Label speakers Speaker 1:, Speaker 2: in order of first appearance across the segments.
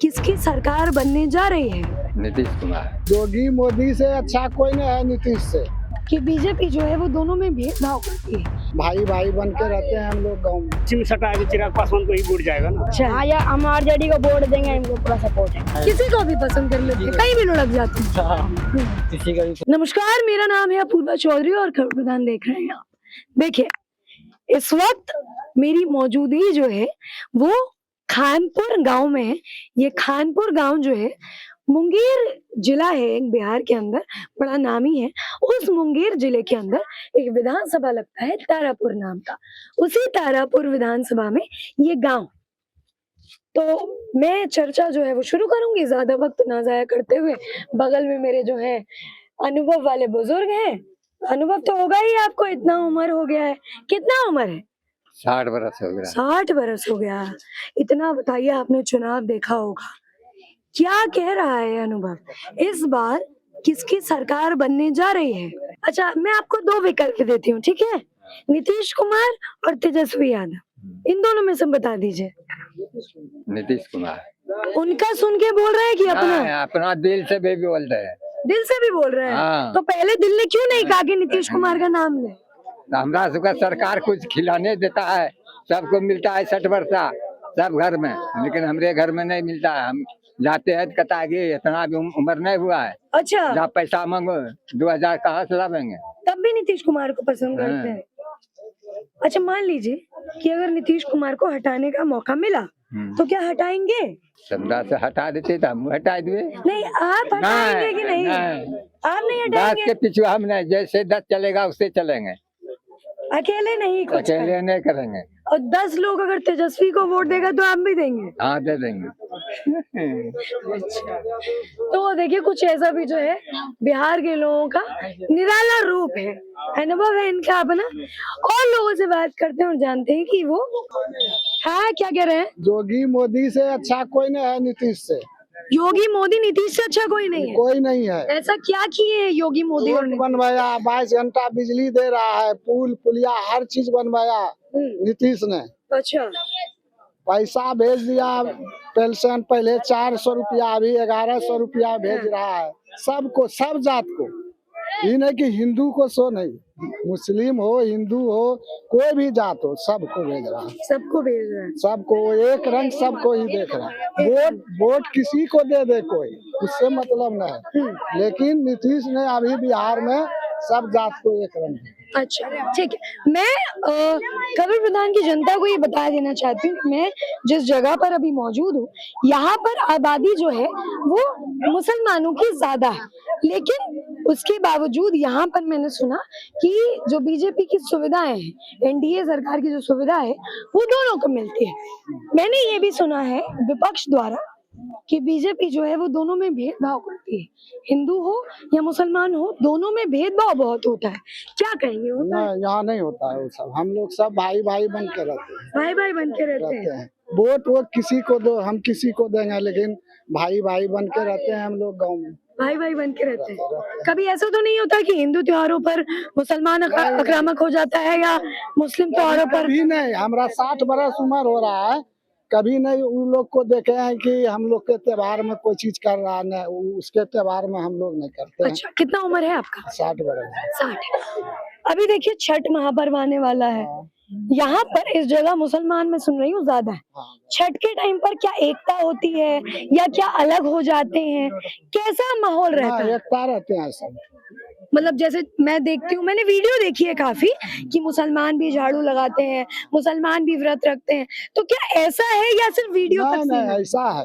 Speaker 1: किसकी सरकार बनने जा रही है?
Speaker 2: नीतीश कुमार।
Speaker 3: योगी मोदी से अच्छा कोई नहीं है नीतीश से।
Speaker 1: कि बीजेपी जो है वो दोनों में भेदभाव करती है।
Speaker 3: भाई भाई बन के रहते हैं हम लोग गाँव में।
Speaker 4: सिम सटा के चिराग पासवान को ही वोट जाएगा ना।
Speaker 1: अच्छा,
Speaker 5: हाँ, या हम आरजेडी को वोट देंगे, इनको पूरा सपोर्ट है।
Speaker 1: किसी को भी पसंद कर लेते हैं, कहीं भी लुढ़क जाते हैं।
Speaker 3: किसी का भी
Speaker 1: नमस्कार, मेरा नाम है अपूर्वा चौधरी और खबर प्रधान देख रहे हैं आप। देखिए, इस वक्त मेरी मौजूदगी जो है वो खानपुर गांव में है। ये खानपुर गांव जो है मुंगेर जिला है, एक बिहार के अंदर बड़ा नामी है। उस मुंगेर जिले के अंदर एक विधानसभा लगता है तारापुर नाम का। उसी तारापुर विधानसभा में ये गांव, तो मैं चर्चा जो है वो शुरू करूंगी ज्यादा वक्त ना जाया करते हुए। बगल में मेरे जो है अनुभव वाले बुजुर्ग हैं। अनुभव तो होगा ही आपको, इतना उम्र हो गया है। कितना उम्र है?
Speaker 2: 60 बरस हो गया।
Speaker 1: 60 बरस हो गया। इतना बताइए, आपने चुनाव देखा होगा, क्या कह रहा है अनुभव? इस बार किसकी सरकार बनने जा रही है? अच्छा, मैं आपको दो विकल्प देती हूँ, ठीक है? नीतीश कुमार और तेजस्वी यादव, इन दोनों में से बता दीजिए।
Speaker 2: नीतीश कुमार।
Speaker 1: उनका सुन के बोल रहे हैं कि अपना?
Speaker 2: अपना दिल से भी बोल रहे हैं।
Speaker 1: दिल से भी बोल रहे हैं।
Speaker 2: हाँ।
Speaker 1: तो पहले दिल ने क्यों नहीं कहा कि नीतीश कुमार का नाम ले?
Speaker 2: हमरा सबका सरकार कुछ खिलाने देता है, सबको मिलता है 60 वर्षा सब घर में, लेकिन हमारे घर में नहीं मिलता है। हम जाते हैं कहता है कि इतना भी उम्र नहीं हुआ है,
Speaker 1: अच्छा,
Speaker 2: जब पैसा मांगो 2000 कहाँ से लावेंगे।
Speaker 1: तब भी नीतीश कुमार को पसंद करते हैं। अच्छा, मान लीजिए कि अगर नीतीश कुमार को हटाने का मौका मिला तो क्या हटाएंगे?
Speaker 2: समझा से हटा देते तो हम हटा दिए।
Speaker 1: नहीं, आप हटाएंगे कि नहीं? आप नहीं
Speaker 2: 10
Speaker 1: हटाएंगे?
Speaker 2: के पीछे हम नहीं, जैसे 10 चलेगा उससे चलेंगे,
Speaker 1: अकेले नहीं कुछ
Speaker 2: अकेले
Speaker 1: करें।
Speaker 2: नहीं करेंगे।
Speaker 1: और 10 लोग अगर तेजस्वी को वोट देगा तो आप भी देंगे?
Speaker 2: हाँ दे देंगे।
Speaker 1: तो देखिए, कुछ ऐसा भी जो है बिहार के लोगों का निराला रूप है, अनुभव है इनका अपना। और लोगों से बात करते हैं और जानते हैं कि वो हाँ क्या कह रहे हैं।
Speaker 3: योगी मोदी से अच्छा कोई नहीं है नीतीश से।
Speaker 1: योगी मोदी नीतीश से अच्छा कोई नहीं है?
Speaker 3: कोई नहीं है।
Speaker 1: ऐसा क्या किए हैं योगी मोदी और
Speaker 3: रोड
Speaker 1: नीतीश?
Speaker 3: बनवाया, 22 घंटा बिजली दे रहा है, पुल पुलिया हर चीज बनवाया नीतीश ने।
Speaker 1: अच्छा,
Speaker 3: पैसा भेज दिया, पेंशन पहले 400 रुपया, अभी 1100 रुपया भेज रहा है सबको, सब जात को। ये नहीं कि हिंदू को सो नहीं, मुस्लिम हो हिंदू हो कोई भी जात हो सबको भेज रहा है।
Speaker 1: सबको भेज रहे हैं।
Speaker 3: सबको एक रंग, सबको ही देख रहा है। वोट किसी को दे दे कोई, उससे मतलब नहीं, लेकिन नीतीश ने अभी बिहार में सब जात को एक रंग है।
Speaker 1: अच्छा, ठीक है। मैं खबर प्रधान की जनता को ये बता देना चाहती हूँ कि मैं जिस जगह पर अभी मौजूद हूँ, यहाँ पर आबादी जो है वो मुसलमानों की ज्यादा है, लेकिन उसके बावजूद यहाँ पर मैंने सुना कि जो बीजेपी की सुविधाएं हैं, एनडीए सरकार की जो सुविधा है वो दोनों को मिलती है। मैंने ये भी सुना है विपक्ष द्वारा कि बीजेपी जो है वो दोनों में भेदभाव करती है, हिंदू हो या मुसलमान हो, दोनों में भेदभाव बहुत होता है। क्या कहेंगे, होता है?
Speaker 3: यहाँ नहीं होता है वो सब, हम लोग सब भाई भाई बन के रहते हैं।
Speaker 1: भाई भाई बन के रहते हैं।
Speaker 3: वोट किसी को दो, हम किसी को देंगे, लेकिन भाई भाई बन के रहते हैं हम लोग गाँव में।
Speaker 1: भाई भाई बन के रहते हैं। कभी ऐसा तो नहीं होता कि हिंदू त्योहारों पर मुसलमान आक्रामक हो जाता है या मुस्लिम त्योहारों पर?
Speaker 3: कभी नहीं, हमारा 60 बरस उम्र हो रहा है, कभी नहीं उन लोग को देखे हैं कि हम लोग के त्योहार में कोई चीज कर रहा है, उसके त्योहार में हम लोग नहीं करते हैं।
Speaker 1: अच्छा, कितना उम्र है आपका?
Speaker 3: 60 बरस।
Speaker 1: 60। अभी देखिए, छठ महापर्व आने वाला है। यहाँ पर इस जगह मुसलमान मैं सुन रही हूँ ज्यादा है। छठ के टाइम पर क्या एकता होती है या क्या अलग हो जाते हैं? कैसा माहौल रहता है?
Speaker 3: एकता रहते हैं सब।
Speaker 1: मतलब जैसे मैं देखती हूँ, मैंने वीडियो देखी है काफी कि मुसलमान भी झाड़ू लगाते हैं, मुसलमान भी व्रत रखते हैं। तो क्या ऐसा है या सिर्फ वीडियो तक सीमित है?
Speaker 3: ऐसा है,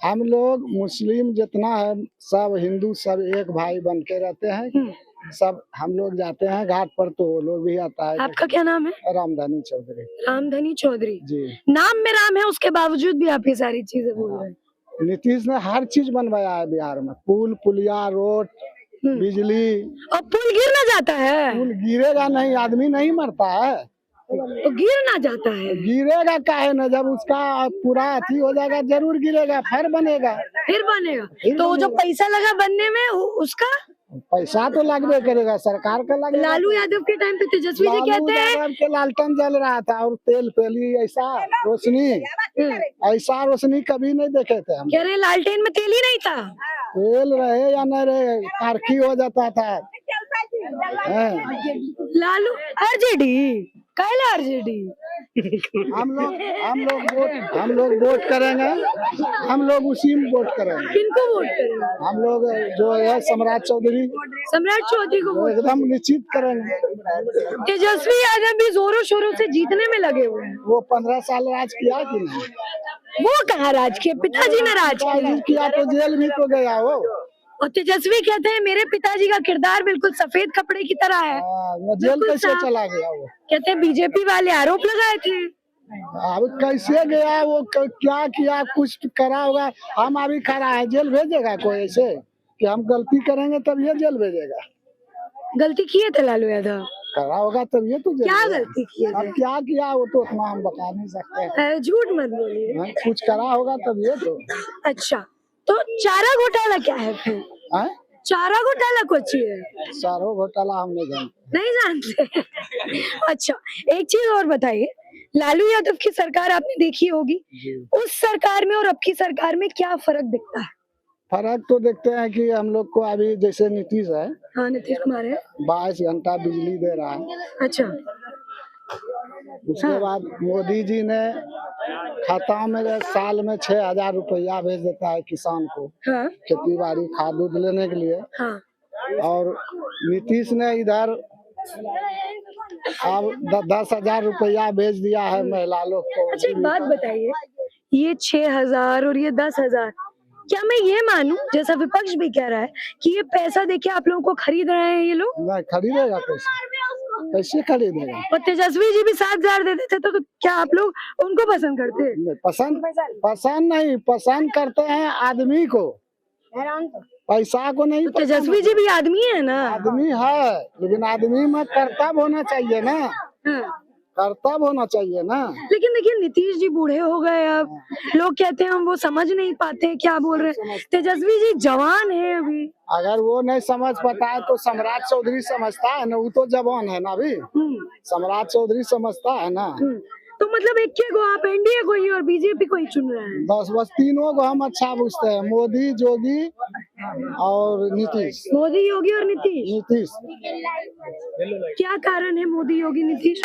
Speaker 3: हम लोग मुस्लिम जितना है सब हिंदू सब एक भाई बन के रहते हैं। सब हम लोग जाते हैं घाट पर तो वो लोग भी आता है।
Speaker 1: आपका क्या नाम है?
Speaker 3: रामधनी चौधरी।
Speaker 1: रामधनी चौधरी
Speaker 3: जी।
Speaker 1: नाम में राम है, उसके बावजूद भी आप ये सारी चीजें बोल रहे हैं।
Speaker 3: नीतीश ने हर चीज बनवाया है बिहार में, पुल पुलिया रोड बिजली।
Speaker 1: और पुल गिर ना जाता है?
Speaker 3: पुल गिरेगा नहीं, आदमी नहीं मरता है
Speaker 1: तो गिर ना जाता है?
Speaker 3: गिरेगा काहे न, जब उसका पूरा अथी हो जाएगा जरूर गिरेगा, फिर बनेगा।
Speaker 1: फिर बनेगा। तो जो पैसा लगा बनने में उसका
Speaker 3: पैसा तो लगबे करेगा, सरकार का लगेगा।
Speaker 1: लालू यादव के टाइम पे तेजस्वी जी
Speaker 3: लालू
Speaker 1: कहते हैं
Speaker 3: यादव के लालटेन जल रहा था और तेल पेली ऐसा रोशनी, ऐसा रोशनी कभी नहीं देखे थे हम।
Speaker 1: कह रहे हैं लालटेन में तेल ही नहीं था।
Speaker 3: तेल रहे या न रहे, कारखी हो जाता था। हैं।
Speaker 1: लालू आरजेडी काला आरजेडी
Speaker 3: हम लोग वोट करेंगे, हम लोग उसी में वोट करेंगे।
Speaker 1: किनको वोट करेंगे?
Speaker 3: हम लोग जो है सम्राट चौधरी
Speaker 1: सम्राट चौधरी को
Speaker 3: वो
Speaker 1: वोट।
Speaker 3: एकदम निश्चित करेंगे।
Speaker 1: तेजस्वी यादव भी जोरों शोरों से जीतने में लगे हुए हैं।
Speaker 3: वो 15 साल राज किया कि नहीं?
Speaker 1: वो कहाँ राज किए? पिताजी ने राज किया।
Speaker 3: किया तो जेल भी तो गया वो।
Speaker 1: और तेजस्वी कहते हैं मेरे पिताजी का किरदार बिल्कुल सफेद कपड़े की तरह है।
Speaker 3: वो जेल
Speaker 1: बिल्कुल
Speaker 3: कैसे
Speaker 1: साफ।
Speaker 3: चला गया वो?
Speaker 1: कहते हैं बीजेपी वाले आरोप लगाए थे।
Speaker 3: अब कैसे गया वो, क्या किया, कुछ करा होगा। हम अभी खड़ा है, जेल भेजेगा कोई ऐसे कि हम गलती करेंगे तब ये जेल भेजेगा?
Speaker 1: गलती किए थे लालू यादव?
Speaker 3: करा होगा तब ये तो जेल
Speaker 1: क्या
Speaker 3: भेजेगा।
Speaker 1: गलती किए
Speaker 3: अब
Speaker 1: थे?
Speaker 3: क्या किया वो तो उतना हम बता नहीं सकते हैं।
Speaker 1: अरे झूठ मत बोलिए।
Speaker 3: हाँ, कुछ करा होगा तब ये तो।
Speaker 1: अच्छा तो चारा घोटाला क्या है फिर?
Speaker 3: हाँ?
Speaker 1: चारा घोटाला कुछ है?
Speaker 3: चारों घोटाला हम नहीं जानते।
Speaker 1: नहीं जानते? अच्छा एक चीज और बताइए, लालू यादव की सरकार आपने देखी होगी, उस सरकार में और अब की सरकार में क्या फर्क दिखता है?
Speaker 3: फर्क तो देखते हैं कि हम लोग को अभी जैसे नीतीश है,
Speaker 1: हाँ नीतीश कुमार है।
Speaker 3: 22 घंटा बिजली दे रहा है।
Speaker 1: अच्छा
Speaker 3: उसके
Speaker 1: हाँ।
Speaker 3: बाद मोदी जी ने खाता में साल में 6,000 रुपया भेज देता है किसान को,
Speaker 1: हाँ
Speaker 3: खेती बाड़ी खाद उद लेने के लिए।
Speaker 1: हाँ
Speaker 3: और नीतीश ने इधर अब 10,000 रुपया भेज दिया है महिला लोग को।
Speaker 1: अच्छा एक बात बताइए, ये 6,000 और ये 10,000, क्या मैं ये मानूं जैसा विपक्ष भी कह रहा है कि ये पैसा देके आप लोगों को खरीद रहे हैं ये लोग?
Speaker 3: नहीं खरीदेगा कैसे खरीदेगा?
Speaker 1: और तेजस्वी जी भी 7,000 दे देते तो क्या आप लोग उनको पसंद करते?
Speaker 3: नहीं, पसंद नहीं, पसंद करते हैं आदमी को, पैसा को नहीं।
Speaker 1: तो तेजस्वी जी भी आदमी है ना?
Speaker 3: आदमी है लेकिन आदमी में कर्तव्य होना चाहिए ना,
Speaker 1: हाँ।
Speaker 3: कर्तव्य होना चाहिए ना।
Speaker 1: लेकिन देखिए नीतीश जी बूढ़े हो गए, अब लोग कहते हैं हम वो समझ नहीं पाते हैं क्या बोल रहे हैं। तेजस्वी जी जवान है अभी।
Speaker 3: अगर वो नहीं समझ पाता है तो सम्राट चौधरी समझता है ना, वो तो जवान है ना अभी। सम्राट चौधरी समझता है ना।
Speaker 1: तो मतलब एक को आप एनडीए को ही और बीजेपी को ही चुन रहे हैं?
Speaker 3: बस तीनों को हम अच्छा पूछते हैं, मोदी, योगी और नीतीश।
Speaker 1: मोदी, योगी और नीतीश। क्या कारण है मोदी, योगी, नीतीश?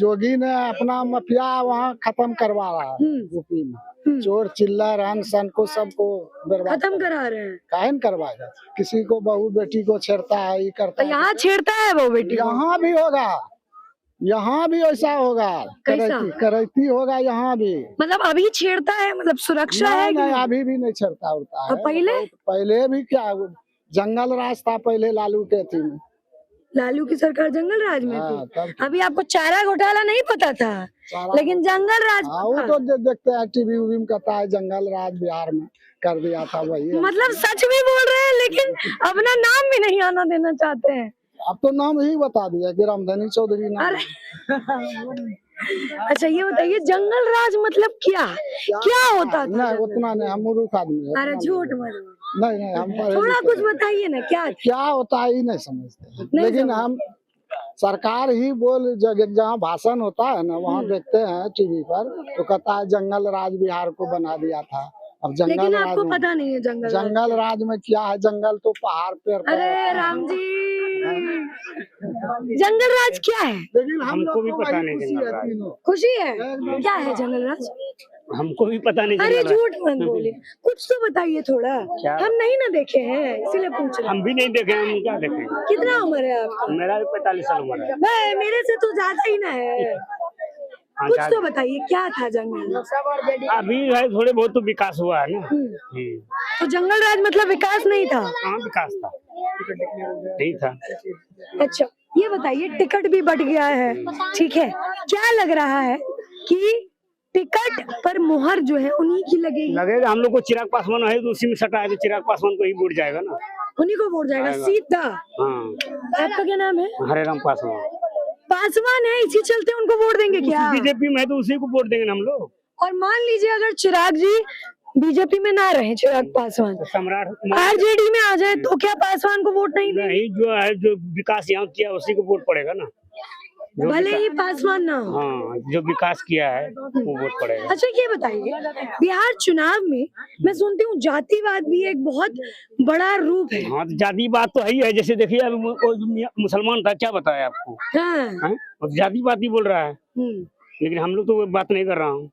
Speaker 3: योगी ने अपना माफिया वहाँ खत्म करवा रहा है यूपी में। चोर चिल्लर अन सन को सबको बर्बाद
Speaker 1: खत्म करा रहे हैं।
Speaker 3: काहे न करवाएगा? किसी को बहू बेटी को छेड़ता है, ये करता
Speaker 1: तो
Speaker 3: है।
Speaker 1: यहाँ छेड़ता है वो बेटी को।
Speaker 3: यहाँ भी होगा, यहाँ भी ऐसा होगा,
Speaker 1: कैसा?
Speaker 3: करैती होगा यहाँ भी।
Speaker 1: मतलब अभी छेड़ता है, मतलब सुरक्षा है कि
Speaker 3: नहीं,
Speaker 1: नहीं?
Speaker 3: अभी भी नहीं छेड़ता उड़ता है।
Speaker 1: और पहले?
Speaker 3: पहले भी क्या जंगल राज था पहले लालू के थी में।
Speaker 1: लालू की सरकार जंगल राज में
Speaker 3: हाँ,
Speaker 1: थी। अभी आपको चारा घोटाला नहीं पता था, लेकिन जंगल राज
Speaker 3: हाँ, वो तो देखते हैं टीवी उवी में कहता है जंगल राज बिहार में कर दिया था वही।
Speaker 1: मतलब सच भी बोल रहे हैं लेकिन अपना नाम भी नहीं आना देना चाहते हैं।
Speaker 3: अब तो नाम ही बता दिया कि रामधनी चौधरी नाम।
Speaker 1: अरे अच्छा ये बताइए जंगल राज मतलब क्या होता था?
Speaker 3: नहीं उतना नहीं, हम मूर्ख आदमी है।
Speaker 1: अरे झूठ मत बोलो।
Speaker 3: नहीं हम
Speaker 1: थोड़ा कुछ बताइए ना
Speaker 3: क्या होता है ये नहीं समझते।
Speaker 1: नहीं
Speaker 3: लेकिन
Speaker 1: समझ।
Speaker 3: हम सरकार ही बोल जहाँ भाषण होता है ना वहाँ देखते हैं टीवी पर तो कहता है जंगल राज बिहार को बना दिया था। अब
Speaker 1: लेकिन
Speaker 3: जंगल
Speaker 1: आपको
Speaker 3: राज
Speaker 1: पता नहीं है जंगल राज।
Speaker 3: जंगल राज में क्या है? जंगल तो पहाड़ पे
Speaker 1: अरे राम जी जंगल राज क्या है?
Speaker 3: लेकिन हम
Speaker 4: हमको
Speaker 3: लोग
Speaker 4: भी
Speaker 3: को
Speaker 4: पता
Speaker 3: वही
Speaker 4: नहीं
Speaker 3: खुशी
Speaker 4: जंगल
Speaker 3: है
Speaker 4: राज।
Speaker 3: तीनों।
Speaker 1: खुशी है? क्या है जंगल राज?
Speaker 4: हमको भी पता नहीं
Speaker 1: अरे
Speaker 4: जंगल राज।
Speaker 1: झूठ मत बोलिए, कुछ तो बताइए थोड़ा। हम नहीं ना देखे हैं इसीलिए पूछ रहे हैं।
Speaker 4: हम भी नहीं देखे, हम क्या देखें।
Speaker 1: कितना उम्र है आपका?
Speaker 4: मेरा भी 45 साल उम्र है।
Speaker 1: भाई मेरे से तो ज्यादा ही ना है।
Speaker 4: हाँ,
Speaker 1: कुछ
Speaker 4: ज्यादा।
Speaker 1: तो बताइए क्या था जंगल राज?
Speaker 4: अभी है थोड़े बहुत तो विकास हुआ है ना।
Speaker 1: तो जंगल राज मतलब विकास नहीं था?
Speaker 4: हाँ विकास था, नहीं था।
Speaker 1: अच्छा ये बताइए टिकट भी बढ़ गया है, ठीक है, क्या लग रहा है कि टिकट पर मुहर जो है उन्हीं की लगेगी?
Speaker 4: लगेगा हम लोग को चिराग पासवान है तो उसी में सटा है तो चिराग पासवान को ही वोट जाएगा ना।
Speaker 1: उन्हीं को वोट जाएगा
Speaker 4: आएगा।
Speaker 1: सीधा?
Speaker 4: हाँ
Speaker 1: आपका क्या नाम है?
Speaker 4: हरे राम पासवान।
Speaker 1: पासवान है इसी चलते उनको वोट देंगे क्या?
Speaker 4: बीजेपी में है तो उसी को वोट देंगे ना हम लोग।
Speaker 1: और मान लीजिए अगर चिराग जी बीजेपी में ना रहे चिराग पासवान,
Speaker 4: तो सम्राट
Speaker 1: आरजेडी में आ जाए तो क्या पासवान को वोट नहीं देंगे?
Speaker 4: नहीं, जो है जो विकास यहाँ किया उसी को वोट पड़ेगा ना। जो
Speaker 1: भले ही पासवान ना हो।
Speaker 4: हाँ, जो विकास किया है वो वोट पड़ेगा।
Speaker 1: अच्छा ये बताइए, बिहार चुनाव में मैं सुनती हूँ जातिवाद भी एक बहुत बड़ा रूप है।
Speaker 4: हाँ, तो जाति बात तो है ही है। जैसे देखिए अब वो जो मुसलमान था, क्या बताया आपको,
Speaker 1: हाँ।
Speaker 4: हैं? वो जाति बात ही बोल रहा है, लेकिन हम लोग तो वो बात नहीं कर रहा हूँ।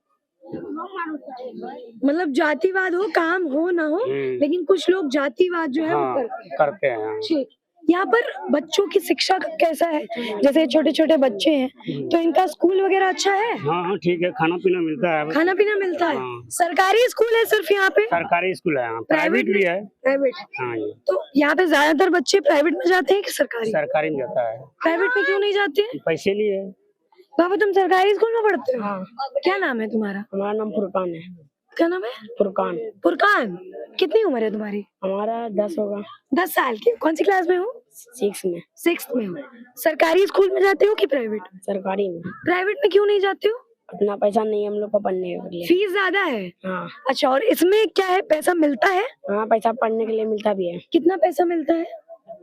Speaker 1: मतलब जातिवाद हो, काम हो ना हो, लेकिन कुछ लोग जातिवाद जो है वो
Speaker 4: हाँ, करते हैं हाँ।
Speaker 1: ठीक। यहाँ पर बच्चों की शिक्षा का कैसा है? जैसे छोटे छोटे बच्चे हैं तो इनका स्कूल वगैरह अच्छा है?
Speaker 4: हाँ हाँ ठीक है, खाना पीना मिलता है।
Speaker 1: खाना पीना मिलता है?
Speaker 4: हाँ।
Speaker 1: सरकारी स्कूल है सिर्फ यहाँ पे?
Speaker 4: सरकारी स्कूल है, प्राइवेट भी है।
Speaker 1: प्राइवेट?
Speaker 4: हाँ जी,
Speaker 1: तो यहाँ पे ज्यादातर बच्चे प्राइवेट में जाते हैं कि सरकारी?
Speaker 4: सरकारी में जाता है।
Speaker 1: प्राइवेट में क्यों नहीं जाते हैं?
Speaker 4: पैसे लिए है।
Speaker 1: बाबा तुम सरकारी स्कूल में पढ़ते हो? क्या नाम है तुम्हारा?
Speaker 5: हमारा नाम फुरकान है।
Speaker 1: क्या नाम है?
Speaker 5: फुरकान।
Speaker 1: फुरकान। कितनी उम्र है तुम्हारी?
Speaker 5: हमारा 10 होगा।
Speaker 1: 10 साल की। कौन सी क्लास में हो?
Speaker 5: 6 में।
Speaker 1: 6th में हो। सरकारी स्कूल में जाते हो कि प्राइवेट?
Speaker 5: सरकारी में।
Speaker 1: प्राइवेट में क्यों नहीं जाते हो?
Speaker 5: अपना पैसा नहीं है हम लोग को पढ़ने के लिए।
Speaker 1: फीस ज्यादा है?
Speaker 5: हाँ।
Speaker 1: अच्छा, और इसमें क्या है, पैसा मिलता है?
Speaker 5: हाँ, पैसा पढ़ने के लिए मिलता भी है।
Speaker 1: कितना पैसा मिलता है?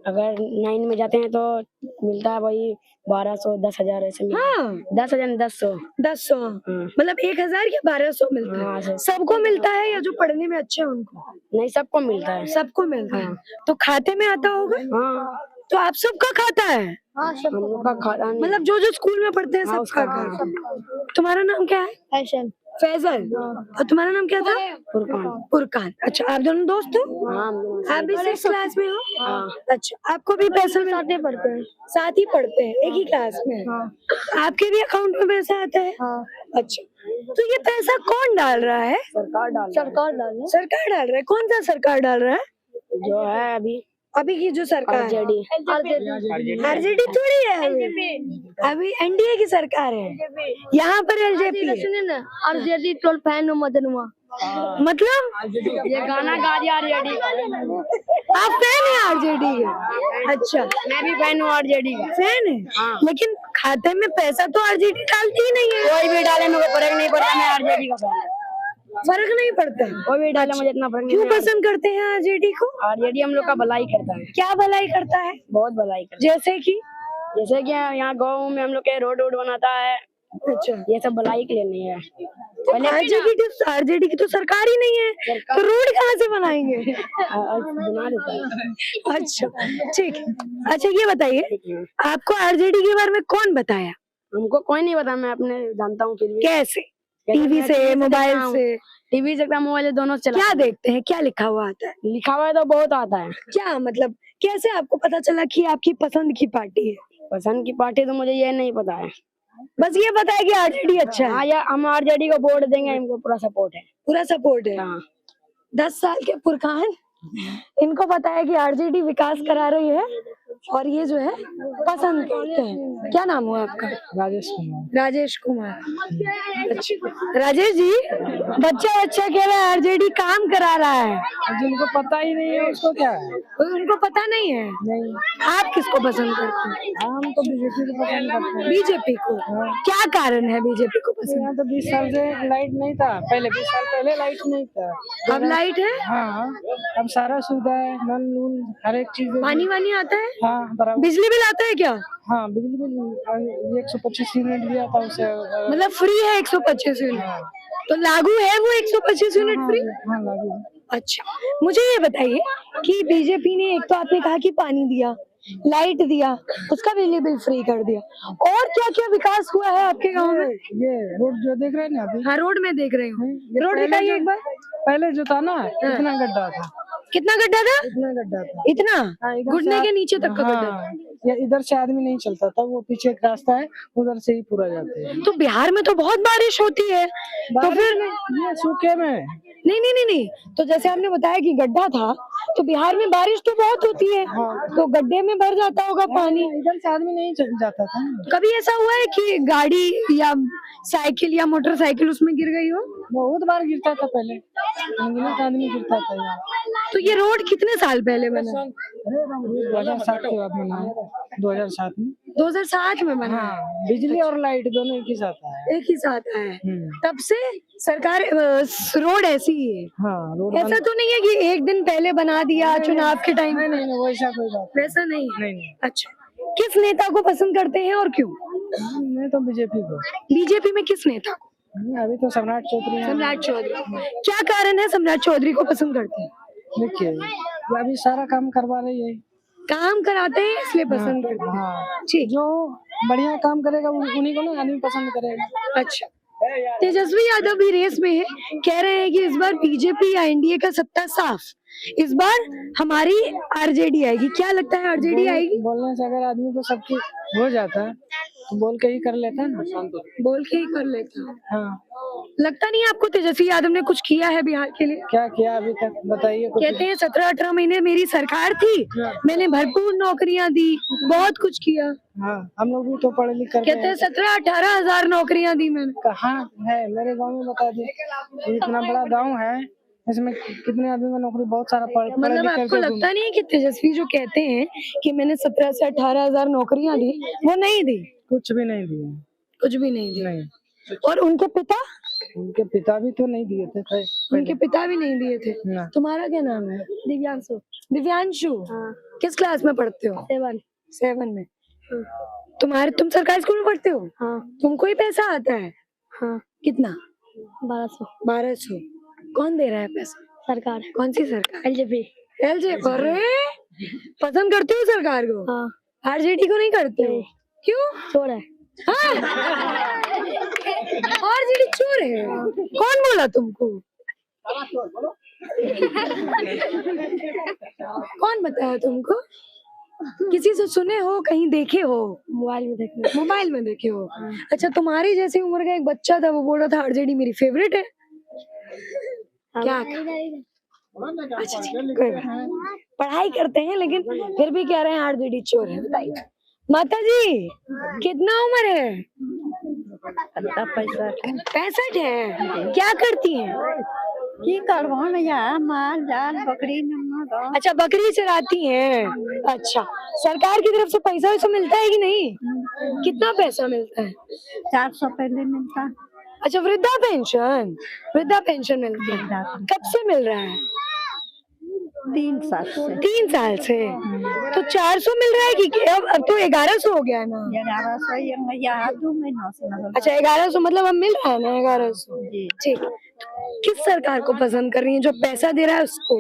Speaker 5: अगर 9 में जाते हैं तो मिलता है वही 1200 10,000 ऐसे मिलता है।
Speaker 1: हाँ,
Speaker 5: 10,000 1100।
Speaker 1: 1100 मतलब 1000 या 1200 मिलता
Speaker 5: हाँ,
Speaker 1: है? सबको मिलता है या जो पढ़ने में अच्छे हैं उनको?
Speaker 5: नहीं, सबको मिलता है।
Speaker 1: सबको मिलता है। तो खाते में आता होगा?
Speaker 5: हाँ,
Speaker 1: तो आप सबका खाता है?
Speaker 5: हम लोग का खाता नहीं।
Speaker 1: मतलब जो जो स्कूल में पढ़ते हैं
Speaker 5: हाँ,
Speaker 1: सबका
Speaker 5: उसका
Speaker 1: खाता। तुम्हारा नाम क्या है?
Speaker 5: फैशन।
Speaker 1: फैजल। और तुम्हारा नाम क्या था?
Speaker 5: फुरकान।
Speaker 1: फुरकान। अच्छा, आप दोनों दोस्त हो?
Speaker 5: हाँ,
Speaker 1: आप भी 6th क्लास में हो?
Speaker 5: हाँ।
Speaker 1: अच्छा, आपको भी पैसा साथ ही पढ़ते हैं? साथ ही पढ़ते हैं, एक ही क्लास में? आपके भी अकाउंट में पैसा आता है? अच्छा, तो ये पैसा कौन डाल रहा है?
Speaker 5: सरकार डाल
Speaker 1: सरकार डाल रहा है। कौन सा सरकार डाल रहा है?
Speaker 5: जो है
Speaker 1: अभी की जो सरकार है? आरजेडी थोड़ी है अभी एनडीए की सरकार है। यहाँ पर एलजेपी है।
Speaker 5: आरजेडी ट्रोल फैन मदनुआ।
Speaker 1: मतलब
Speaker 5: ये गाना गा दिया आरजेडी का।
Speaker 1: आप फैन है आरजेडी के? अच्छा,
Speaker 5: मैं भी फैन हूँ आरजेडी का।
Speaker 1: फैन है? लेकिन खाते में पैसा तो आरजेडी डालती ही नहीं है।
Speaker 5: कोई भी डाले मेरे को फर्क नहीं पड़ता, मैं आरजेडी का फैन हूँ।
Speaker 1: फर्क नहीं पड़ता?
Speaker 5: कोई भी डाले मुझे इतना फर्क नहीं
Speaker 1: क्यों
Speaker 5: पड़ता।
Speaker 1: पसंद करते हैं आरजेडी को?
Speaker 5: आरजेडी हम लोग का भलाई करता है।
Speaker 1: क्या भलाई करता है?
Speaker 5: बहुत भलाई करता
Speaker 1: जैसे कि?
Speaker 5: है। जैसे कि यहाँ गाँव में हम लोग के रोड बनाता है,
Speaker 1: अच्छा,
Speaker 5: ये सब भलाई के लिए नहीं है।
Speaker 1: आरजेडी की तो सरकार ही नहीं है, तो रोड कहाँ से बनाएंगे?
Speaker 5: बना देता है।
Speaker 1: अच्छा, ठीक है। अच्छा ये बताइए, आपको आरजेडी के बारे में कौन बताया?
Speaker 5: हमको कोई नहीं पता, मैं अपने जानता हूँ। फिर भी
Speaker 1: कैसे? टीवी से, मोबाइल से?
Speaker 5: टीवी से, मोबाइल से, दोनों से।
Speaker 1: क्या देखते हैं? क्या लिखा हुआ आता है?
Speaker 5: लिखा हुआ है तो बहुत आता है।
Speaker 1: क्या मतलब, कैसे आपको पता चला कि आपकी पसंद की पार्टी है?
Speaker 5: पसंद की पार्टी तो मुझे ये नहीं पता है,
Speaker 1: बस ये पता है कि आरजेडी अच्छा है।
Speaker 5: हाँ, या हम आरजेडी को वोट देंगे, हमको पूरा सपोर्ट है।
Speaker 1: पूरा सपोर्ट है?
Speaker 5: हाँ।
Speaker 1: 10 साल के फुरकान, इनको पता है कि आरजेडी विकास करा रही है और ये जो है पसंद करते हैं। क्या नाम हुआ आपका?
Speaker 3: राजेश कुमार।
Speaker 1: राजेश कुमार। अच्छा, राजेश जी, बच्चा कह रहा है आरजेडी काम करा रहा है।
Speaker 3: जिनको पता ही नहीं है उसको क्या है?
Speaker 1: उनको पता नहीं है?
Speaker 3: नहीं,
Speaker 1: आप किसको पसंद करते हैं?
Speaker 3: हम तो बीजेपी को पसंद करते हैं।
Speaker 1: बीजेपी को? क्या कारण है बीजेपी को पसंद?
Speaker 3: यहाँ तो 20 साल से लाइट नहीं था, पहले 20 साल पहले लाइट नहीं था।
Speaker 1: अब लाइट है?
Speaker 3: हाँ, अब सारा सुविधा है, नल नूल हर एक चीज।
Speaker 1: पानी वानी आता है?
Speaker 3: हाँ, बराबर।
Speaker 1: बिजली बिल आता है क्या?
Speaker 3: हाँ, बिजली बिल 125 यूनिट दिया था उसे।
Speaker 1: मतलब फ्री है 125 यूनिट? तो लागू है वो 125 यूनिट फ्री?
Speaker 3: हाँ, लागू है।
Speaker 1: अच्छा, मुझे ये बताइए कि बीजेपी ने, एक तो आपने कहा कि पानी दिया, लाइट दिया, उसका बिजली बिल फ्री कर दिया, और क्या क्या विकास हुआ है आपके गांव में?
Speaker 3: ये रोड जो देख रहे हैं ना अभी।
Speaker 1: हाँ, रोड में देख रही हूँ। रोड
Speaker 3: पहले
Speaker 1: दिखाइए
Speaker 3: जो-
Speaker 1: एक बार।
Speaker 3: पहले जो था ना, इतना गड्ढा था।
Speaker 1: कितना गड्ढा था?
Speaker 3: इतना गड्ढा था।
Speaker 1: इतना?
Speaker 3: हाँ, इधर
Speaker 1: घुटने
Speaker 3: से
Speaker 1: के नीचे तक का गड्ढा?
Speaker 3: हाँ, या इधर से आदमी नहीं चलता था, वो पीछे एक रास्ता है, उधर से ही पूरा जाते हैं।
Speaker 1: तो बिहार में तो बहुत बारिश होती है, तो फिर?
Speaker 3: ये सूखे में।
Speaker 1: नहीं, तो जैसे आपने बताया कि गड्ढा था, तो बिहार में बारिश तो बहुत होती है, तो गड्ढे में भर जाता होगा पानी।
Speaker 3: इधर से आदमी नहीं जाता था ना।
Speaker 1: कभी ऐसा हुआ है कि गाड़ी या साइकिल या मोटरसाइकिल उसमें गिर गई हो?
Speaker 3: बहुत बार गिरता था पहले, आदमी गिरता था यहाँ।
Speaker 1: तो ये रोड कितने साल पहले बना?
Speaker 6: 2007 के बाद बना है, 2007 में।
Speaker 1: 2007 में बना है।
Speaker 6: हाँ, बिजली और लाइट दोनों एक ही साथ आया।
Speaker 1: एक ही साथ आया है। तब से सरकार रोड ऐसी ही है।
Speaker 6: हाँ, रोड
Speaker 1: ऐसा तो नहीं है कि एक दिन पहले बना दिया चुनाव के टाइम?
Speaker 6: नहीं नहीं, वैसा कोई बात
Speaker 1: वैसा नहीं है।
Speaker 6: नहीं।
Speaker 1: अच्छा, किस नेता को पसंद करते हैं और क्यों?
Speaker 6: मैं तो बीजेपी को।
Speaker 1: बीजेपी में किस नेता को?
Speaker 6: अभी तो सम्राट चौधरी हैं।
Speaker 1: सम्राट चौधरी। क्या कारण है सम्राट चौधरी को पसंद करते हैं?
Speaker 6: देखिए, ये अभी सारा काम करवा रही है।
Speaker 1: काम कराते हैं इसलिए पसंद करते हैं।
Speaker 6: हाँ,
Speaker 1: ठीक।
Speaker 6: जो बढ़िया काम करेगा उन्हीं को ना आदमी पसंद करेगा।
Speaker 1: अच्छा, तेजस्वी यादव भी रेस में है, कह रहे हैं कि इस बार बीजेपी या एनडीए का सत्ता साफ, इस बार हमारी आरजेडी आएगी। क्या लगता है आरजेडी आएगी?
Speaker 6: बोलने से अगर आदमी को सब कुछ हो जाता है तो बोल के ही कर लेता है ना।
Speaker 1: बोल के ही कर लेता है।
Speaker 6: हाँ,
Speaker 1: लगता नहीं है आपको तेजस्वी यादव ने कुछ किया है बिहार के लिए?
Speaker 6: क्या किया अभी तक बताइए कुछ।
Speaker 1: कहते हैं 17-18 महीने मेरी सरकार थी, मैंने भरपूर नौकरियां दी, बहुत कुछ किया।
Speaker 6: हाँ, हम लोग भी तो पढ़े लिख कर
Speaker 1: कहते हैं 17-18 हजार नौकरियां दी मैंने।
Speaker 6: कहाँ है मेरे गांव में बता दे। इतना बड़ा गांव है, इसमें कितने आदमी को नौकरी, बहुत सारा पढ़े
Speaker 1: मतलब
Speaker 6: लिख
Speaker 1: आपको
Speaker 6: करके
Speaker 1: लगता नहीं है कि तेजस्वी जो कहते हैं कि मैंने 17 से 18 हजार नौकरियां दी, वो नहीं दी?
Speaker 6: कुछ भी नहीं दिए।
Speaker 1: कुछ भी नहीं दी।
Speaker 6: नहीं,
Speaker 1: और उनके
Speaker 6: पिता भी तो नहीं दिए थे।
Speaker 1: उनके पिता भी नहीं दिए थे।
Speaker 6: ना।
Speaker 1: तुम्हारा क्या नाम है?
Speaker 5: दिव्यांशु।
Speaker 1: दिव्यांशु। किस क्लास में पढ़ते हो? 7 में। तुम सरकारी स्कूल में पढ़ते हो?
Speaker 5: हाँ।
Speaker 1: तुमको ही पैसा आता है?
Speaker 5: हाँ।
Speaker 1: कितना?
Speaker 5: 1200।
Speaker 1: कौन दे रहा है पैसा?
Speaker 5: सरकार।
Speaker 1: कौन सी सरकार?
Speaker 5: एलजेपी।
Speaker 1: अरे पसंद करते हो सरकार को?
Speaker 5: हाँ।
Speaker 1: आरजेडी को नहीं करते हो? क्यों?
Speaker 5: चोर है।
Speaker 1: आरजेडी चोर है? कौन बोला तुमको? कौन बताया तुमको? किसी से सुने हो, कहीं देखे हो? मोबाइल में देखे हो। अच्छा, तुम्हारी जैसी उम्र का एक बच्चा था, वो बोल रहा था आरजेडी मेरी फेवरेट है। क्या? अच्छा, कोई बात नहीं। पढ़ाई करते हैं लेकिन फिर भी कह रहे हैं आरजेडी चोर है। बताइए माता जी, कितना उम्र है? 65 है। क्या करती हैं?
Speaker 5: माल जाल बकरी नमक।
Speaker 1: अच्छा, बकरी चराती हैं। अच्छा, सरकार की तरफ से पैसा वैसा मिलता है कि नहीं? कितना पैसा मिलता है?
Speaker 5: 400 पहले मिलता।
Speaker 1: अच्छा, वृद्धा पेंशन मिलती है। कब से मिल रहा है?
Speaker 5: 3 साल से।
Speaker 1: 3 साल से। तो 400 मिल रहा है कि अब तो 1100 हो गया है ना?
Speaker 5: 1100।
Speaker 1: अच्छा, 1100 मतलब अब मिल रहा है ना 1100? ठीक। किस सरकार को पसंद कर रही है जो पैसा दे रहा है उसको?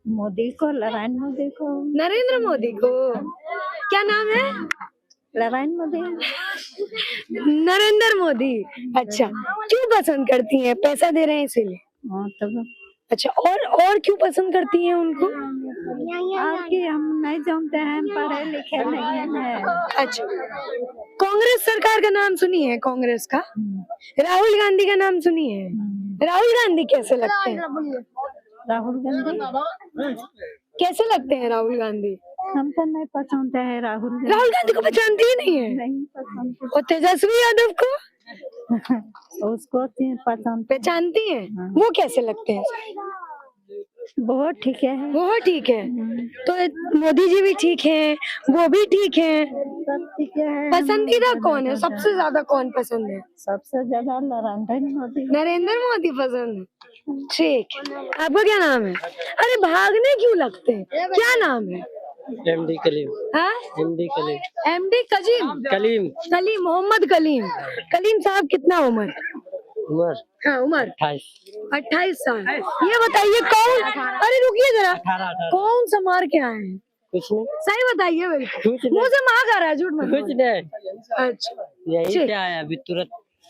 Speaker 5: मोदी को, नारायण मोदी को।
Speaker 1: नरेंद्र मोदी को। क्या नाम है?
Speaker 5: नारायण मोदी।
Speaker 1: नरेंद्र मोदी। अच्छा, क्यों पसंद करती हैं? पैसा दे रहे हैं इसीलिए?
Speaker 5: हाँ, तब।
Speaker 1: अच्छा, और क्यों पसंद करती हैं उनको?
Speaker 5: आपकी हम नहीं जानते हैं, पढ़े लिखे नहीं है।
Speaker 1: अच्छा, कांग्रेस सरकार का नाम सुनी है? कांग्रेस का राहुल गांधी का नाम सुनी है? राहुल गांधी कैसे लगते हैं?
Speaker 5: राहुल गांधी
Speaker 1: कैसे लगते हैं राहुल गांधी?
Speaker 5: हम तो नहीं पसंद है राहुल
Speaker 1: गांधी को पहचानती ही नहीं है?
Speaker 5: नहीं पसंद।
Speaker 1: और तेजस्वी यादव को
Speaker 5: उसको पसंद
Speaker 1: पहचानती हैं? वो कैसे लगते हैं?
Speaker 5: बहुत ठीक है।
Speaker 1: वो ठीक है। तो मोदी जी भी ठीक हैं, वो भी ठीक हैं।
Speaker 5: सब ठीक है।
Speaker 1: पसंदीदा कौन है? सबसे ज्यादा कौन पसंद है?
Speaker 5: सबसे ज्यादा
Speaker 1: नरेंद्र मोदी पसंद है। ठीक। आपका क्या नाम है? अरे भागने क्यों लगते हैं? क्या नाम है?
Speaker 6: MD कलीम।
Speaker 1: हाँ?
Speaker 6: MD कलीम।
Speaker 1: MD कलीम मोहम्मद कलीम साहब, कितना उम्र? हाँ, उम्र 28 साल। ये बताइए कौन, अरे रुकिए जरा, कौन सा मार के आए हैं?
Speaker 6: कुछ नहीं,
Speaker 1: सही बताइए। मुंह से मांग आ रहा है, झूठ मत
Speaker 6: कुछ नहीं।
Speaker 1: अच्छा,
Speaker 6: यही क्या है, अभी तुरंत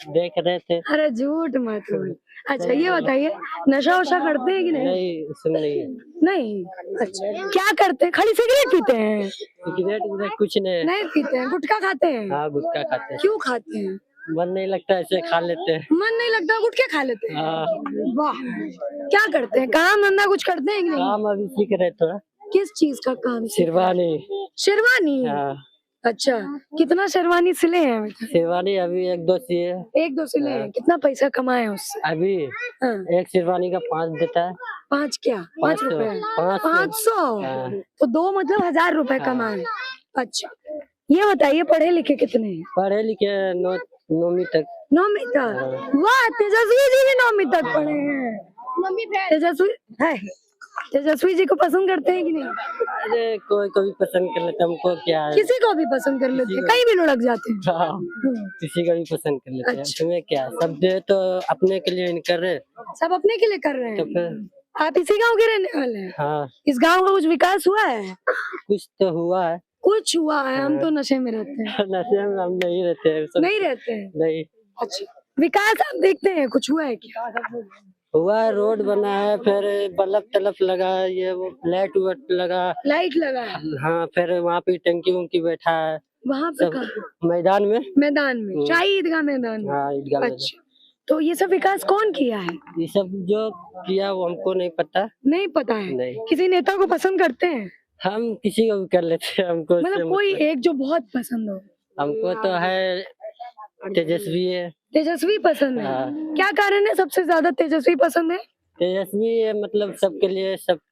Speaker 6: देख रहे थे।
Speaker 1: अरे झूठ मत बोल। अच्छा, ये बताइए नशा वशा करते हैं कि नहीं?
Speaker 6: नहीं, इसमें नहीं है।
Speaker 1: नहीं। अच्छा, क्या करते हैं? खाली सिगरेट पीते हैं?
Speaker 6: सिगरेट कुछ नहीं
Speaker 1: पीते हैं। गुटखा खाते हैं?
Speaker 6: हाँ, गुटखा खाते हैं।
Speaker 1: क्यों खाते हैं?
Speaker 6: मन नहीं लगता, ऐसे खा लेते हैं।
Speaker 1: मन नहीं लगता, गुटखा खा लेते हैं?
Speaker 6: हाँ।
Speaker 1: वाह, क्या करते हैं? काम धंधा कुछ करते हैं कि नहीं?
Speaker 6: काम अभी सीख रहे थोड़ा।
Speaker 1: किस चीज का काम?
Speaker 6: शेरवानी।
Speaker 1: शेरवानी?
Speaker 6: हाँ।
Speaker 1: अच्छा, कितना शेरवानी सिले हैं अभी तक?
Speaker 7: शेरवानी अभी 1-2 सिए।
Speaker 1: एक दो सिले हैं, कितना पैसा कमाए हैं उससे?
Speaker 7: अभी
Speaker 1: हाँ,
Speaker 7: एक शेरवानी का 5 देता है।
Speaker 1: 5 क्या? 5
Speaker 7: 500
Speaker 1: रुपए?
Speaker 7: 500
Speaker 1: 500?
Speaker 7: हाँ।
Speaker 1: तो 2 मतलब 1000 रुपए
Speaker 7: हाँ।
Speaker 1: कमाए। अच्छा, ये बताइए पढ़े लिखे कितने हैं?
Speaker 7: पढ़े लिखे 9वीं तक।
Speaker 1: 9वीं तक? वाह, तेजस्वी जी भी 9वीं तक पढ़े हैं। तेजस्वी है, तेजस्वी जी को पसंद करते हैं कि नहीं?
Speaker 7: अरे कोई कभी पसंद कर लेता, हमको क्या है।
Speaker 1: किसी को भी पसंद कर लेते हैं, कहीं भी लुढ़क जाते हैं।
Speaker 7: हाँ, किसी का भी पसंद कर लेते हैं।
Speaker 1: अच्छा।
Speaker 7: तुम्हें क्या है, सब दे तो अपने के लिए नहीं कर रहे
Speaker 1: सब अपने के लिए कर रहे
Speaker 7: तो
Speaker 1: हैं।
Speaker 7: फिर।
Speaker 1: आप इसी गांव के रहने वाले हैं?
Speaker 7: हाँ,
Speaker 1: इस गांव का कुछ विकास हुआ है?
Speaker 7: कुछ तो हुआ है।
Speaker 1: कुछ हुआ है? हम तो नशे में रहते हैं।
Speaker 7: नशे में हम नहीं रहते हैं सब।
Speaker 1: नहीं रहते हैं?
Speaker 7: नहीं।
Speaker 1: अच्छा, विकास आप देखते हैं, कुछ हुआ है क्या?
Speaker 7: हुआ है, रोड बना है, फिर बल्ब तलब लगा है, ये वो लाइट वाइट लगा।
Speaker 1: लाइट लगा है
Speaker 7: हाँ, फिर वहाँ पे टंकी वंकी बैठा है
Speaker 1: वहाँ पे?
Speaker 7: सब
Speaker 1: कहाँ?
Speaker 7: मैदान में।
Speaker 1: मैदान में? शाही ईदगाह मैदान में?
Speaker 7: हाँ, ईदगाह मैदान।
Speaker 1: अच्छा, तो ये सब विकास कौन किया है?
Speaker 7: ये सब जो किया वो हमको नहीं पता।
Speaker 1: नहीं पता है?
Speaker 7: नहीं,
Speaker 1: किसी नेता को पसंद करते हैं?
Speaker 7: हम किसी को भी कर लेते हैं, हमको इससे
Speaker 1: मतलब कोई
Speaker 7: मतलब-
Speaker 1: एक जो बहुत पसंद हो?
Speaker 7: हमको तो है तेजस्वी है।
Speaker 1: तेजस्वी पसंद है?
Speaker 7: हाँ।
Speaker 1: क्या कारण है सबसे ज्यादा तेजस्वी पसंद है?
Speaker 7: तेजस्वी है, मतलब सबके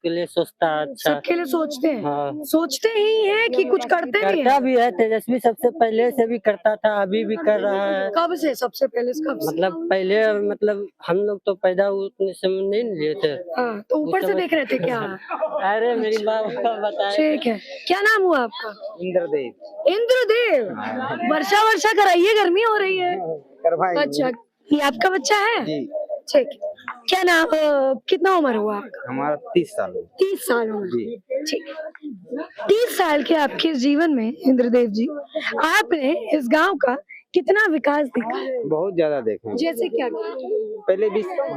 Speaker 7: लिए सोचता है अच्छा।
Speaker 1: सबके लिए सोचते हैं?
Speaker 7: हाँ,
Speaker 1: सोचते ही हैं कि कुछ करते भी
Speaker 7: करता
Speaker 1: हैं?
Speaker 7: भी है। तेजस्वी सबसे पहले से भी करता था, अभी भी कर रहा है।
Speaker 1: कब से? सबसे पहले से कब से?
Speaker 7: मतलब पहले, मतलब हम लोग तो पैदा हुए उतने समय नहीं लिए थे।
Speaker 1: हाँ, तो ऊपर से देख रहे थे क्या?
Speaker 7: अरे मेरी बाबा बताए।
Speaker 1: ठीक है, क्या नाम हुआ आपका?
Speaker 2: इंद्रदेव
Speaker 1: इंद्रदेव। वर्षा वर्षा कराइए, गर्मी हो रही है।
Speaker 2: करवाई
Speaker 1: अच्छा, ये आपका बच्चा है?
Speaker 2: जी।
Speaker 1: ठीक है। क्या नाम, कितना उम्र हुआ आपका?
Speaker 2: हमारा 30 साल हो
Speaker 1: 30 साल उम्र।
Speaker 2: जी।
Speaker 1: ठीक है। 30 साल के आपके जीवन में इंद्रदेव जी, आपने इस गांव का कितना विकास देखा है?
Speaker 2: बहुत ज्यादा देखे।
Speaker 1: जैसे क्या?
Speaker 2: पहले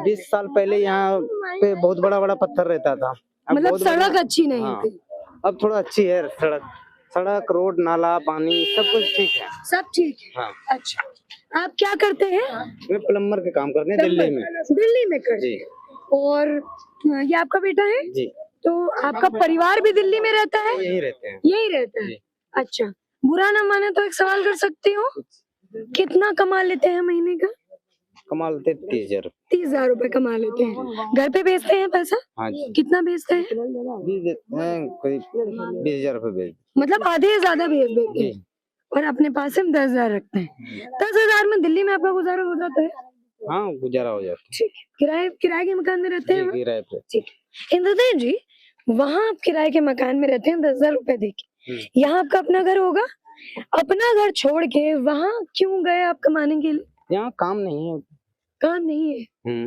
Speaker 2: 20 साल पहले यहाँ पे बहुत बड़ा बड़ा पत्थर रहता था। अब
Speaker 1: मतलब
Speaker 2: बहुत बड़ा-
Speaker 1: सड़क अच्छी नहीं
Speaker 2: हाँ।
Speaker 1: थी?
Speaker 2: अब थोड़ा अच्छी है सड़क रोड नाला पानी सब कुछ ठीक है।
Speaker 1: सब ठीक है?
Speaker 2: हाँ।
Speaker 1: अच्छा, आप क्या करते हैं?
Speaker 2: मैं प्लम्बर के काम करते हैं दिल्ली में।
Speaker 1: दिल्ली में करते
Speaker 2: जी।
Speaker 1: हैं। और ये आपका बेटा है?
Speaker 2: जी,
Speaker 1: तो आपका परिवार भी दिल्ली में रहता है?
Speaker 2: यही रहते हैं।
Speaker 1: यही रहता है?
Speaker 2: जी।
Speaker 1: अच्छा, बुरा ना माने तो एक सवाल कर सकती हूँ, कितना कमा लेते हैं महीने का?
Speaker 2: कमा लेते 30,000।
Speaker 1: 30,000 रुपए कमा लेते हैं। घर पे भेजते हैं पैसा?
Speaker 2: हाँ जी।
Speaker 1: कितना भेजते हैं?
Speaker 2: 20 देते हैं, करीब 20,000 रुपए भेज।
Speaker 1: मतलब आधे से ज्यादा भेज देते
Speaker 2: जी।
Speaker 1: हैं और अपने पास से 10,000 रखते हैं। 10,000 में दिल्ली में आपका गुजारा हो जाता है?
Speaker 2: हाँ, गुजारा हो जाता
Speaker 1: ठीक है। किराए के मकान में रहते हैं?
Speaker 2: है। किराए पे।
Speaker 1: ठीक है। इंद्रदेव जी, वहाँ आप किराए के मकान में रहते हैं 10,000 रुपए देके, यहाँ आपका अपना घर होगा? अपना घर छोड़ के वहाँ क्यों गए आप कमाने के लिए?
Speaker 2: यहाँ काम नहीं है।
Speaker 1: काम नहीं है?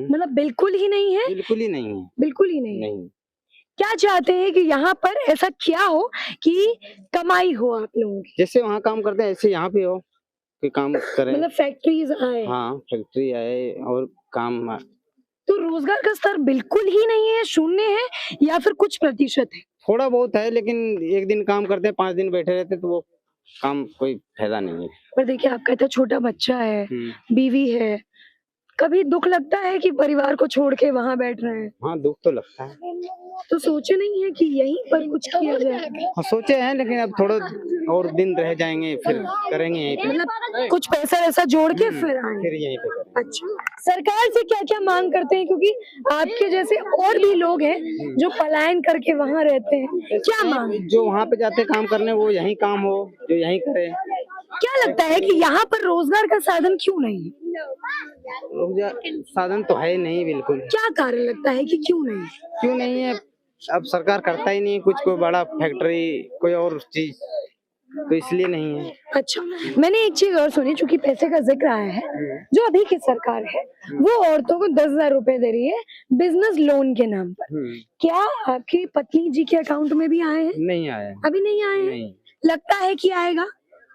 Speaker 1: मतलब बिल्कुल ही नहीं है?
Speaker 2: बिल्कुल ही नहीं है।
Speaker 1: बिल्कुल ही नहीं है।
Speaker 2: नहीं।
Speaker 1: क्या चाहते हैं कि यहाँ पर ऐसा क्या हो कि कमाई हो आप लोगों की?
Speaker 2: जैसे वहाँ काम करते हैं ऐसे यहाँ पे हो कि काम करें।
Speaker 1: मतलब फैक्ट्रीज आए?
Speaker 2: हाँ, फैक्ट्री आए और काम।
Speaker 1: तो रोजगार का स्तर बिल्कुल ही नहीं है, शून्य है, या फिर कुछ प्रतिशत है?
Speaker 2: थोड़ा बहुत है, लेकिन एक दिन काम करते हैं 5 दिन बैठे रहते तो वो काम कोई फायदा नहीं है।
Speaker 1: पर देखिए, आपका इतना छोटा बच्चा है, बीवी है, कभी दुख लगता है कि परिवार को छोड़ के वहाँ बैठ रहे हैं?
Speaker 2: हाँ, दुख तो लगता है।
Speaker 1: तो सोचे नहीं है कि यहीं पर कुछ किया जाए?
Speaker 2: हाँ, सोचे हैं, लेकिन अब थोड़ा और दिन रह जाएंगे फिर करेंगे यहीं पे।
Speaker 1: मतलब कुछ पैसा वैसा जोड़ के फिर आए?
Speaker 2: फिर यहीं पे करेंगे।
Speaker 1: अच्छा, सरकार से क्या क्या मांग करते हैं, क्योंकि आपके जैसे और भी लोग हैं जो पलायन करके वहाँ रहते हैं, क्या मांग?
Speaker 2: जो वहाँ पे जाते काम करने वो यहीं काम हो, जो यहीं करे।
Speaker 1: क्या लगता है कि यहाँ पर रोजगार का साधन क्यों नहीं है?
Speaker 2: साधन तो है नहीं बिल्कुल।
Speaker 1: क्या कारण लगता है कि क्यों नहीं?
Speaker 2: क्यों नहीं है? अब सरकार करता ही नहीं कुछ, कोई बड़ा फैक्ट्री कोई और चीज, तो इसलिए नहीं है।
Speaker 1: अच्छा, मैंने एक चीज और सुनी, चूंकि पैसे का जिक्र आया है, जो अभी की सरकार है वो औरतों को 10,000 रुपए दे रही है बिजनेस लोन के नाम पर। क्या आपकी पत्नी जी के अकाउंट में भी आए हैं?
Speaker 2: नहीं आया।
Speaker 1: अभी नहीं आए हैं?
Speaker 2: नहीं,
Speaker 1: लगता है कि आएगा?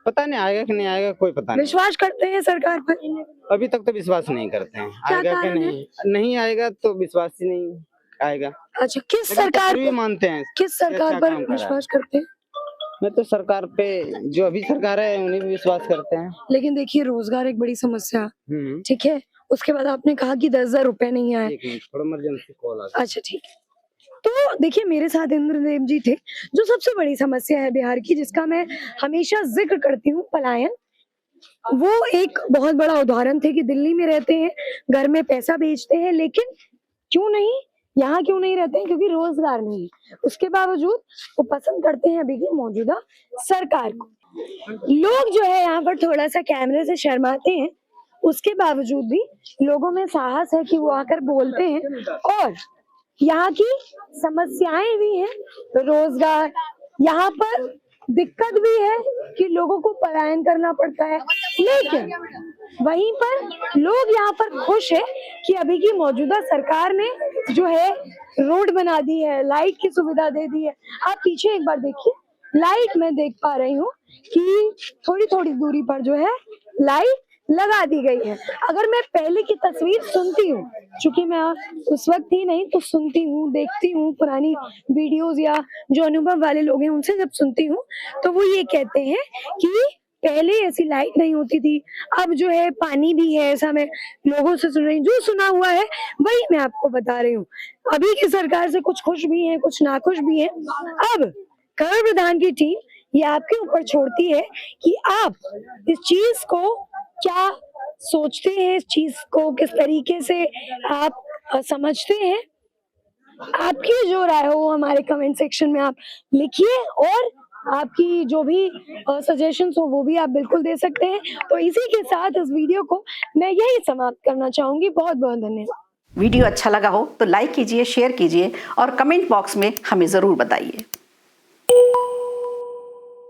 Speaker 2: पता नहीं आएगा कि नहीं आएगा, कोई पता नहीं।
Speaker 1: विश्वास करते हैं सरकार पर?
Speaker 2: अभी तक तो विश्वास नहीं करते हैं,
Speaker 1: क्या
Speaker 2: आएगा कि
Speaker 1: कारण है?
Speaker 2: नहीं आएगा तो विश्वास ही नहीं आएगा।
Speaker 1: अच्छा, किस
Speaker 2: लेकिन
Speaker 1: सरकार
Speaker 2: फिर भी मानते हैं।
Speaker 1: किस सरकार
Speaker 2: अच्छा
Speaker 1: पर
Speaker 2: काम कर रहा है।
Speaker 1: विश्वास करते हैं?
Speaker 2: मैं तो सरकार पे, जो अभी सरकार है उन्हीं पे विश्वास करते हैं।
Speaker 1: लेकिन देखिए, रोजगार एक बड़ी समस्या, ठीक है, उसके बाद आपने कहा कि 10,000 रुपए नहीं आए।
Speaker 2: एक मिनट, थोड़ा इमरजेंसी कॉल आ गया।
Speaker 1: अच्छा, ठीक है। तो देखिए मेरे साथ इंद्रदेव जी थे। जो सबसे बड़ी समस्या है बिहार की, जिसका मैं हमेशा जिक्र करती हूँ, पलायन, वो एक बहुत बड़ा उदाहरण थे कि दिल्ली में रहते हैं, घर में पैसा भेजते हैं, लेकिन क्यों नहीं, यहाँ क्यों नहीं रहते हैं? क्योंकि रोजगार नहीं है। उसके बावजूद वो पसंद करते हैं अभी की मौजूदा सरकार को। लोग जो है यहाँ पर थोड़ा सा कैमरे से शर्माते हैं, उसके बावजूद भी लोगों में साहस है कि वो आकर बोलते हैं। और यहाँ की समस्याएं भी हैं, रोजगार, यहाँ पर दिक्कत भी है कि लोगों को पलायन करना पड़ता है, लेकिन वहीं पर लोग यहाँ पर खुश है कि अभी की मौजूदा सरकार ने जो है रोड बना दी है, लाइट की सुविधा दे दी है। आप पीछे एक बार देखिए, लाइट मैं देख पा रही हूँ कि थोड़ी थोड़ी दूरी पर जो है लाइट लगा दी गई है। अगर मैं पहले की तस्वीर सुनती हूँ, चूंकि मैं उस वक्त ही नहीं तो सुनती हूँ, देखती हूँ पुरानी वीडियोस या जो अनुभव वाले लोग हैं उनसे जब सुनती हूँ, तो वो ये कहते हैं कि पहले ऐसी लाइट नहीं होती थी, अब जो है पानी भी है। ऐसा मैं लोगों से सुन रही हूँ, जो सुना हुआ है वही मैं आपको बता रही हूँ। अभी की सरकार से कुछ खुश भी है, कुछ नाखुश भी है। अब कमल प्रधान की टीम ये आपके ऊपर छोड़ती है कि आप इस चीज को क्या सोचते हैं, इस चीज को किस तरीके से आप समझते हैं। आपकी जो राय हो वो हमारे कमेंट सेक्शन में आप लिखिए, और आपकी जो भी सजेशंस हो वो भी आप बिल्कुल दे सकते हैं। तो इसी के साथ इस वीडियो को मैं यही समाप्त करना चाहूंगी। बहुत बहुत धन्यवाद।
Speaker 8: वीडियो अच्छा लगा हो तो लाइक कीजिए, शेयर कीजिए और कमेंट बॉक्स में हमें ज़रूर बताइए।